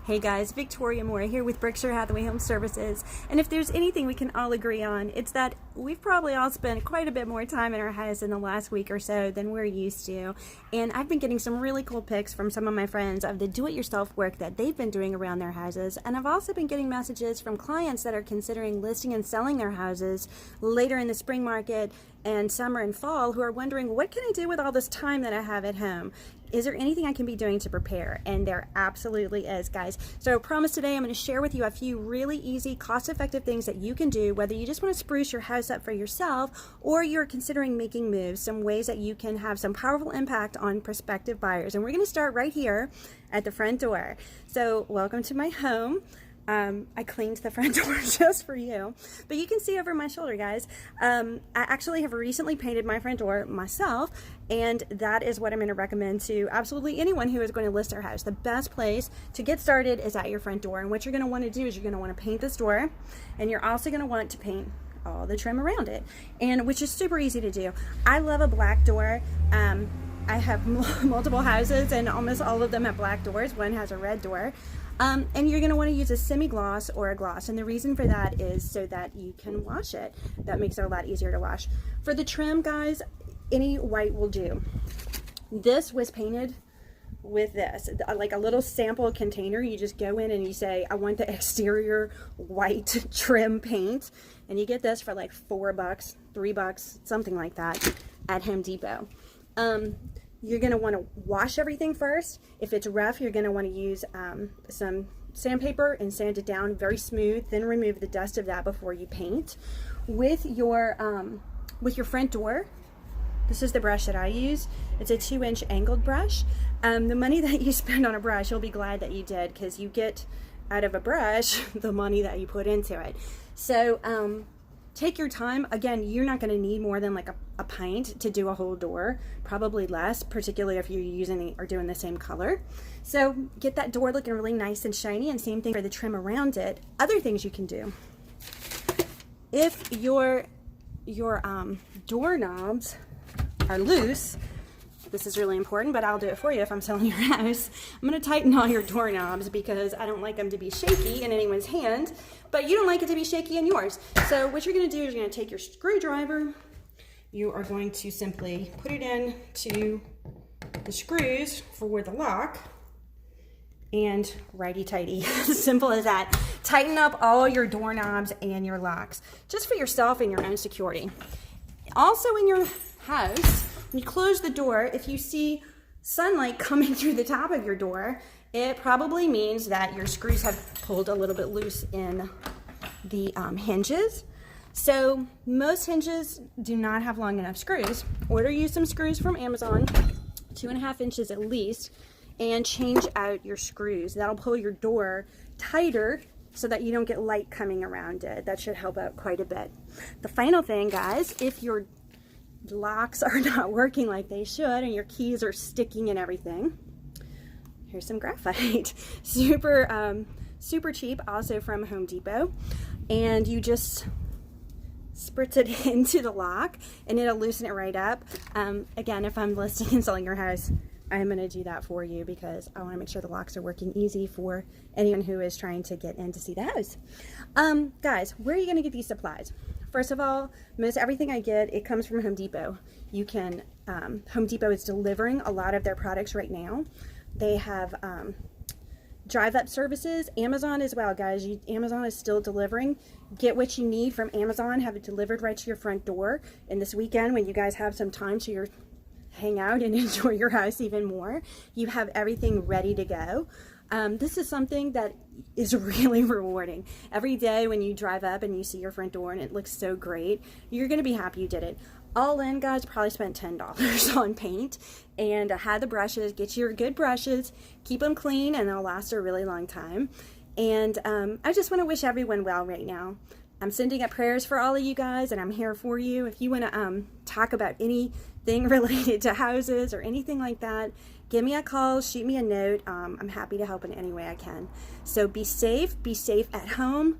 Hey guys, Victoria Moore here with Berkshire Hathaway Home Services. And if there's anything we can all agree on, it's that we've probably all spent quite a bit more time in our house in the last week or so than we're used to. And I've been getting some really cool pics from some of my friends of the do-it-yourself work that they've been doing around their houses. And I've also been getting messages from clients that are considering listing and selling their houses later in the spring market and summer and fall, who are wondering, what can I do with all this time that I have at home? Is there anything I can be doing to prepare? And there absolutely is, guys. So I promise today I'm going to share with you a few really easy, cost-effective things that you can do, whether you just want to spruce your house up for yourself or you're considering making moves, some ways that you can have some powerful impact on prospective buyers. And we're going to start right here at the front door. So welcome to my home. I cleaned the front door just for you, but you can see over my shoulder, guys. I actually have recently painted my front door myself, and that is what I'm going to recommend to absolutely anyone who is going to list their house. The best place to get started is at your front door, and what you're going to want to do is you're going to want to paint this door, and you're also going to want to paint all the trim around it, and which is super easy to do. I love a black door. I have multiple houses, and almost all of them have black doors. One has a red door. And you're going to want to use a semi-gloss or a gloss, and the reason for that is so that you can wash it. That makes it a lot easier to wash. For the trim, guys, any white will do. This was painted with this, like a little sample container. You just go in and you say, I want the exterior white trim paint, and you get this for like $4, $3, something like that at Home Depot. You're going to want to wash everything first. If it's rough, you're going to want to use some sandpaper and sand it down very smooth, then remove the dust of that before you paint. With your front door, this is the brush that I use. It's a 2-inch angled brush. The money that you spend on a brush, you'll be glad that you did, because you get out of a brush the money that you put into it. So take your time. Again, you're not going to need more than like a pint to do a whole door, probably less, particularly if you're using or doing the same color. So get that door looking really nice and shiny, and same thing for the trim around it. Other things you can do. If your doorknobs are loose, this is really important, but I'll do it for you if I'm selling your house. I'm going to tighten all your doorknobs because I don't like them to be shaky in anyone's hand, but you don't like it to be shaky in yours. So what you're going to do is you're going to take your screwdriver. You are going to simply put it in to the screws for the lock, and righty-tighty. Simple as that. Tighten up all your doorknobs and your locks, just for yourself and your own security. Also in your house, when you close the door, if you see sunlight coming through the top of your door, it probably means that your screws have pulled a little bit loose in the hinges. So most hinges do not have long enough screws. Order you some screws from Amazon, 2.5 inches at least, and change out your screws. That'll pull your door tighter so that you don't get light coming around it. That should help out quite a bit. The final thing, guys, if your locks are not working like they should and your keys are sticking and everything, here's some graphite. Super cheap, also from Home Depot, and you just spritz it into the lock and it'll loosen it right up. Again, if I'm listing and selling your house, I'm going to do that for you because I want to make sure the locks are working easy for anyone who is trying to get in to see the house. Guys, where are you going to get these supplies? First of all, most everything I get, it comes from Home Depot. You can, Home Depot is delivering a lot of their products right now. They have drive-up services. Amazon as well, guys. Amazon is still delivering. Get what you need from Amazon, have it delivered right to your front door. And this weekend, when you guys have some time to hang out and enjoy your house even more, you have everything ready to go. This is something that is really rewarding. Every day when you drive up and you see your front door and it looks so great, you're going to be happy you did it. All in, guys, probably spent $10 on paint, and had the brushes. Get your good brushes, keep them clean, and they'll last a really long time. And I just want to wish everyone well right now. I'm sending up prayers for all of you guys, and I'm here for you. If you want to talk about anything related to houses or anything like that, give me a call, shoot me a note. I'm happy to help in any way I can. So be safe at home.